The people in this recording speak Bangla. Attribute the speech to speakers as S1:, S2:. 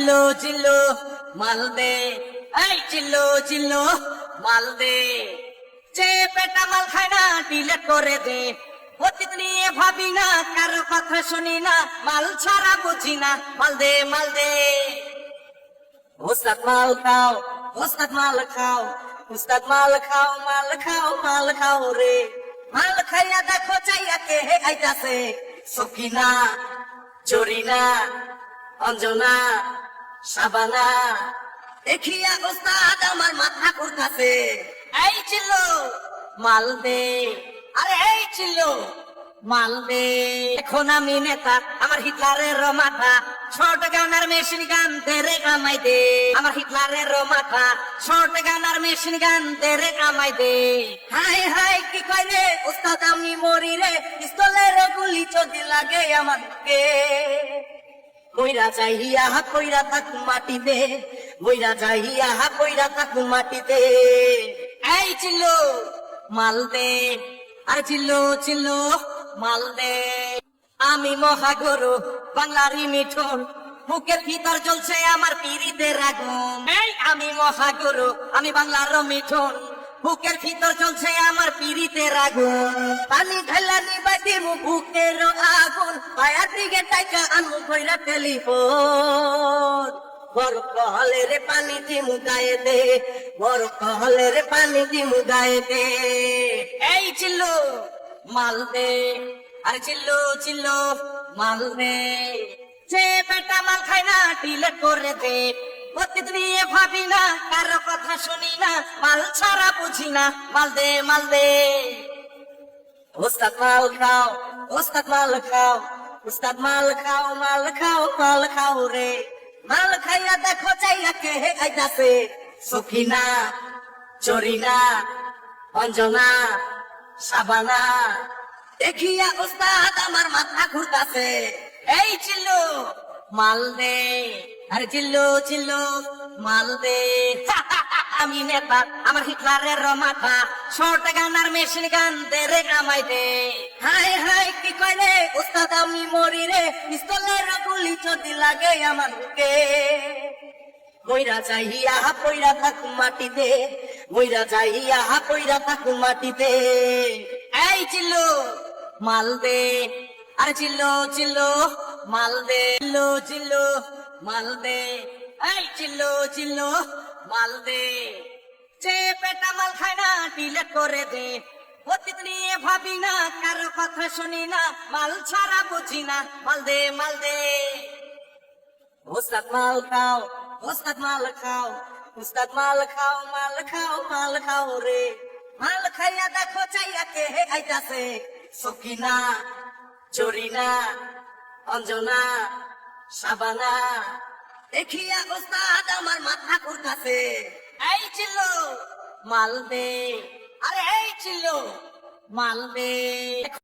S1: চিল্লো চিল্লো মাল দে, এই চিল্লো চিল্লো মাল দে, যে পেটা মাল খায় না ডিলেট করে দে। অতীত নিয়ে ভাবি না, কারো কথা শুনি না, মাল ছাড়া বুঝি না, মাল দে মাল দে। উস্তাদ মাল খাও, উস্তাদ মাল খাও, উস্তাদ মাল খাও, মাল খাও, মাল খাও রে। মাল খাইয়া দেখো চাইয়া কে হে খাইতাছে, সকিনা, জরিনা, অঞ্জনা, শাবানা। দেখিয়া উস্তাদ আমার মাথা ঘুরতাছে। এই চিল্লো মাল দে, আরে এই চিল্লো মাল দে। এখন আমি নেতা, আমার হিটলারের মাথা, শর্ট গান আর মেশিন গান তেরে কামাই দে। আমার হিটলারের মাথা, শর্ট গান আর মেশিন গান তেরে কামাই দে। হাই হাই কি কয় রে উস্তাদ, আমি মরি রে, পিস্তলের গুলি যদি লাগে আমাকে। মইরা যাইয়া কইরা থাকু মাটিতে, মইরা যাইয়া কইরা থাকু মাটিতে। এই চিল্লো মাল দে, আর চিল্লো চিল্লো মাল দে। আমি মহাগুরু বাংলারই মিঠুন, বুকের ভিতর জ্বলছে আমার পীড়িতের আগুন। এই আমি মহাগুরু, আমি বাংলার মিঠুন, বুকের ভিতর জ্বলছে আমার পীড়িতের আগুন। পানি ঢালা নিবাই দিমু বুকের আগুন, পায়ার দিকে টাইকা আনমু কইরা টেলিফোন। বরফ হলে রে পানি দিমু গায়ে দে, বরফ হলে রে পানি দিমু গায়ে দে। এই চিল্লো মাল দে, আরে চিল্লো চিল্লো মাল দে, যে পেটা মাল খায় না ডিলেট করে দে। অতীত নিয়ে ভাবি না, কারো কথা শুনি না, মাল ছাড়া বুঝি না, মাল দে মাল দে। উস্তাদ মাল খাও, উস্তাদ মাল খাও, উস্তাদ মাল খাও, মাল খাও, মাল খাও রে। মাল খাইয়া দেখো চাইয়া কে হে খাইতাছে, সখিনা, জরিনা, অঞ্জনা, শাবানা। দেখিয়া উস্তাদ আমার মাথা ঘুরতাছে। এই চিল্লো মাল দে, আরে চিল্লো চিল্লো মাল দে। আমি নেতা, আমার হিটলারের মাথা, শর্ট গান আর মেশিন গান তেরে কামাই দে। হাই হাই কি কয় রে উস্তাদ, আমি মরি রে, পিস্তলের গুলি যদি লাগে আমার বুকে। মইরা যাইয়া পইরা থাকু মাটিতে, মইরা যাইয়া পইরা থাকু মাটিতে। এই চিল্লো মাল দে, আরে চিল্লো চিল্লো মাল দে, চিল্লো চিল্লো মাল দে, এই চিল্লো চিল্লো মাল দে, যে পেটা মাল খায় না ডিলেট করে দে। অতীত নিয়ে ভাবি না, কারো কথা শুনি না, মাল ছাড়া বুঝি না, মাল দে মাল দে। উস্তাদ মাল খাও, উস্তাদ মাল খাও, উস্তাদ মাল খাও, মাল খাও, মাল খাও রে। মাল খাইয়া দেখো চাইয়া কে হে খাইতাছে, সকিনা, জরিনা, অঞ্জনা, শাবানা। দেখিয়া উস্তাদ আমার মাথা ঘুরতাছে। এই চিল্লো মাল দে, আরে এই চিল্লো মাল দে।